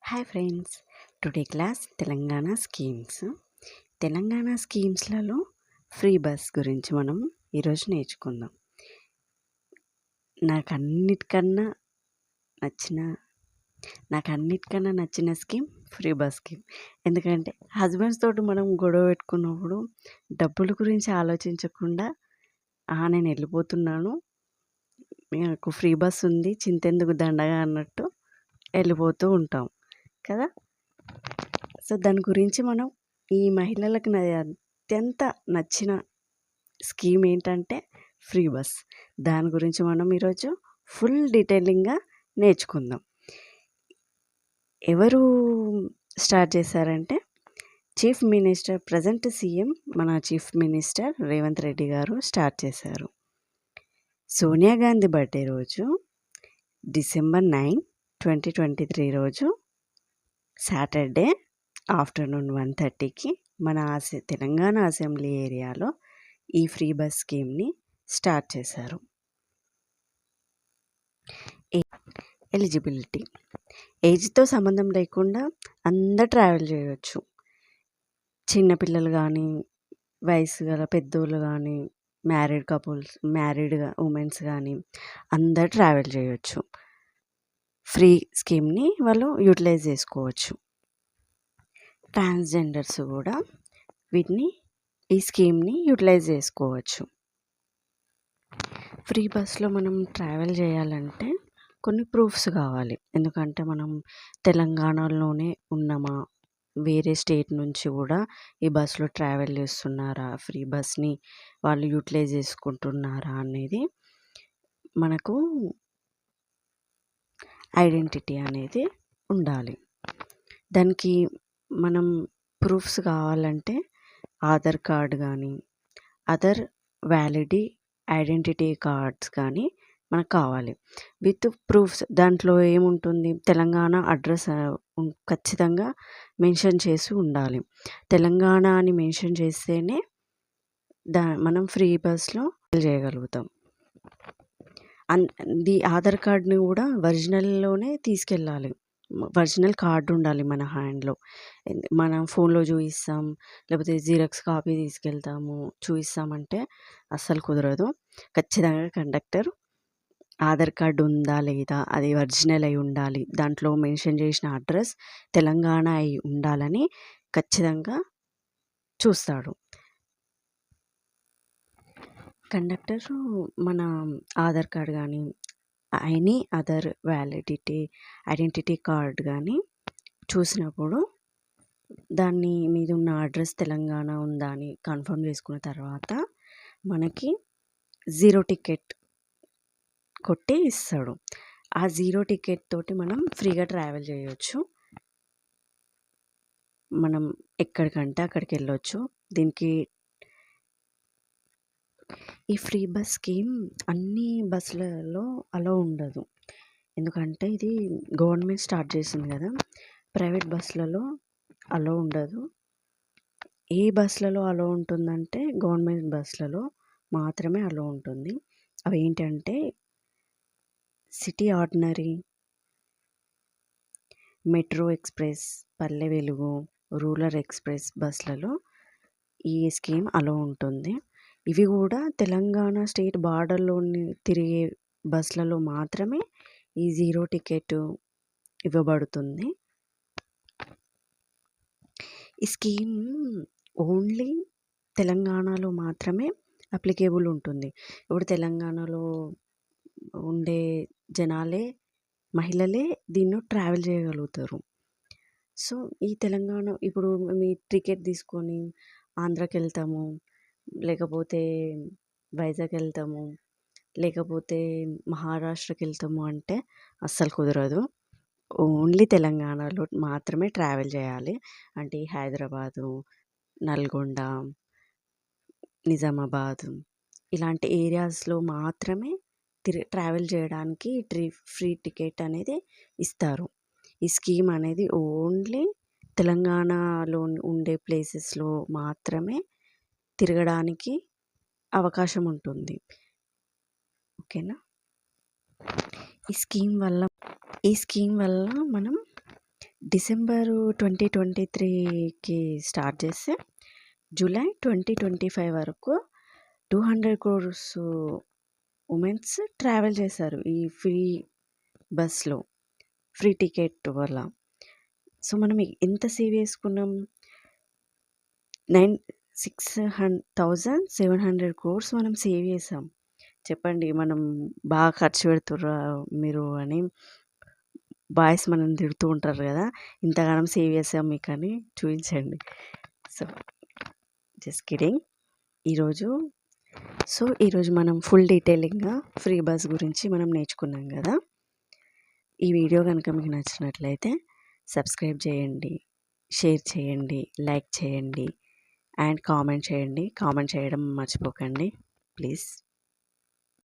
Hi friends, today class Telangana schemes. Telangana స్కీమ్స్లలో free bus గురించి మనం ఈరోజు నేర్చుకుందాం. నాకు అన్నిటికన్నా నచ్చిన స్కీమ్ ఫ్రీ బస్ స్కీమ్. ఎందుకంటే హస్బెండ్స్ తోటి మనం గొడవ పెట్టుకున్నప్పుడు డబ్బుల గురించి ఆలోచించకుండా నేను వెళ్ళిపోతున్నాను, నాకు ఫ్రీ బస్ ఉంది, చింతెందుకు దండగా అన్నట్టు వెళ్ళిపోతూ ఉంటాం కదా. సో దాని గురించి మనం ఈ మహిళలకు అత్యంత నచ్చిన స్కీమ్ ఏంటంటే ఫ్రీ బస్. దాని గురించి మనం ఈరోజు ఫుల్ డీటెయిలింగ్గా నేర్చుకుందాం. ఎవరు స్టార్ట్ చేశారంటే చీఫ్ మినిస్టర్, ప్రజెంట్ సీఎం మన చీఫ్ మినిస్టర్ రేవంత్ రెడ్డి గారు స్టార్ట్ చేశారు. సోనియా గాంధీ బర్త్డే రోజు December 9, 2023 రోజు సాటర్డే ఆఫ్టర్నూన్ 1:30కి మన తెలంగాణ అసెంబ్లీ ఏరియాలో ఈ ఫ్రీ బస్ స్కీమ్ని స్టార్ట్ చేశారు. ఎలిజిబిలిటీ, ఏజ్తో సంబంధం లేకుండా అందరు ట్రావెల్ చేయవచ్చు. చిన్నపిల్లలు కానీ, వయసు గల పెద్దోళ్ళు కానీ, మ్యారీడ్ ఉమెన్స్ కానీ అందరు ట్రావెల్ చేయవచ్చు. ఫ్రీ స్కీమ్ని వాళ్ళు యూటిలైజ్ చేసుకోవచ్చు. ట్రాన్స్జెండర్స్ కూడా ఈ స్కీమ్ని యూటిలైజ్ చేసుకోవచ్చు. ఫ్రీ బస్లో మనం ట్రావెల్ చేయాలంటే కొన్ని ప్రూఫ్స్ కావాలి. ఎందుకంటే మనం తెలంగాణలోనే ఉన్నామా, వేరే స్టేట్ నుంచి కూడా ఈ బస్సులో ట్రావెల్ చేస్తున్నారా, ఫ్రీ బస్ని వాళ్ళు యూటిలైజ్ చేసుకుంటున్నారా అనేది మనకు ఐడెంటిటీ అనేది ఉండాలి. దానికి మనం ప్రూఫ్స్ కావాలంటే ఆధార్ కార్డ్ కానీ, అదర్ వ్యాలిడ్ ఐడెంటిటీ కార్డ్స్ కానీ మనకు కావాలి. విత్ ప్రూఫ్స్ దాంట్లో ఏముంటుంది, తెలంగాణ అడ్రస్ ఖచ్చితంగా మెన్షన్ చేసి ఉండాలి. తెలంగాణ అని మెన్షన్ చేస్తేనే మనం ఫ్రీ బస్లో చేయగలుగుతాం. ఆధార్ కార్డ్ని కూడా ఒరిజినల్లోనే తీసుకెళ్ళాలి. ఒరిజినల్ కార్డు ఉండాలి మన హ్యాండ్లో. మనం ఫోన్లో చూపిస్తాం, లేకపోతే జిరాక్స్ కాపీ తీసుకెళ్తాము చూపిస్తామంటే అస్సలు కుదరదు. ఖచ్చితంగా కండక్టర్ ఆధార్ కార్డు ఉందా లేదా, అది ఒరిజినల్ అయి ఉండాలి, దాంట్లో మెన్షన్ చేసిన అడ్రస్ తెలంగాణ అయి ఉండాలని ఖచ్చితంగా చూస్తాడు కండక్టర్. మన ఆధార్ కార్డ్ కానీ, ఎనీ అదర్ ఐడెంటిటీ కార్డ్ కానీ చూసినప్పుడు దాన్ని మీద ఉన్న అడ్రస్ తెలంగాణ ఉందా అని కన్ఫర్మ్ చేసుకున్న తర్వాత మనకి 0 టికెట్ కొట్టి ఇస్తాడు. ఆ 0 టికెట్ తోటి మనం ఫ్రీగా ట్రావెల్ చేయొచ్చు. మనం ఎక్కడికంటే అక్కడికి వెళ్ళొచ్చు. దీనికి ఈ ఫ్రీ బస్ స్కీమ్ అన్ని బస్సులలో అలో ఉండదు. ఎందుకంటే ఇది గవర్నమెంట్ స్టార్ట్ చేసింది కదా, ప్రైవేట్ బస్సులలో అలో ఉండదు. ఏ బస్సులలో అలో ఉంటుందంటే గవర్నమెంట్ బస్సులలో మాత్రమే అలో ఉంటుంది. అవి ఏంటంటే city ordinary, metro express, Palle Velugu, rural express బస్సులలో ఈ స్కీమ్ అలో ఉంటుంది. ఇవి కూడా తెలంగాణ స్టేట్ బార్డర్లో తిరిగే బస్సులలో మాత్రమే ఈ 0 టికెట్ ఇవ్వబడుతుంది. ఈ స్కీమ్ ఓన్లీ తెలంగాణలో మాత్రమే అప్లికేబుల్ ఉంటుంది. ఇప్పుడు తెలంగాణలో ఉండే మహిళలే దీన్ని ట్రావెల్ చేయగలుగుతారు. సో ఈ తెలంగాణ ఇప్పుడు మీ టికెట్ తీసుకొని ఆంధ్రాకి వెళ్తాము, లేకపోతే వైజాగ్ వెళ్తాము, లేకపోతే మహారాష్ట్రకి వెళ్తాము అంటే అస్సలు కుదరదు. ఓన్లీ తెలంగాణలో మాత్రమే ట్రావెల్ చేయాలి. అంటే హైదరాబాదు, నల్గొండ, నిజామాబాద్ ఇలాంటి ఏరియాస్లో మాత్రమే ట్రావెల్ చేయడానికి ఫ్రీ టికెట్ అనేది ఇస్తారు. ఈ స్కీమ్ అనేది ఓన్లీ తెలంగాణలో ఉండే ప్లేసెస్లో మాత్రమే తిరగడానికి అవకాశం ఉంటుంది. ఓకేనా. ఈ స్కీమ్ వల్ల మనం డిసెంబరు 2023కి స్టార్ట్ చేస్తే జూలై 2025 వరకు 200 క్రోర్స్ ఉమెన్స్ ట్రావెల్ చేశారు ఈ ఫ్రీ బస్‌లో. ఫ్రీ టికెట్ వల్ల. సో, మనం ఎంత సేవ్ చేసుకున్నాం? 6,700 క్రోర్స్ మనం సేవ్ చేసాం. చెప్పండి మనం బాగా ఖర్చు పెడుతుర్రా మీరు అని బాయ్స్ మనల్ని తిడుతూ ఉంటారు కదా! ఇంతగానం సేవ్ చేసాం మీకని చూయించండి. So, just kidding. ఈరోజు ఈరోజు మనం ఫుల్ డీటెయిలింగ్‌గా ఫ్రీ బస్ గురించి మనం నేర్చుకున్నాం కదా! ఈ వీడియో గనుక మీకు నచ్చినట్లయితే సబ్స్క్రైబ్ చేయండి, షేర్ చేయండి, లైక్ చేయండి అండ్ కామెంట్ చేయండి. కామెంట్ చేయడం మర్చిపోకండి ప్లీజ్.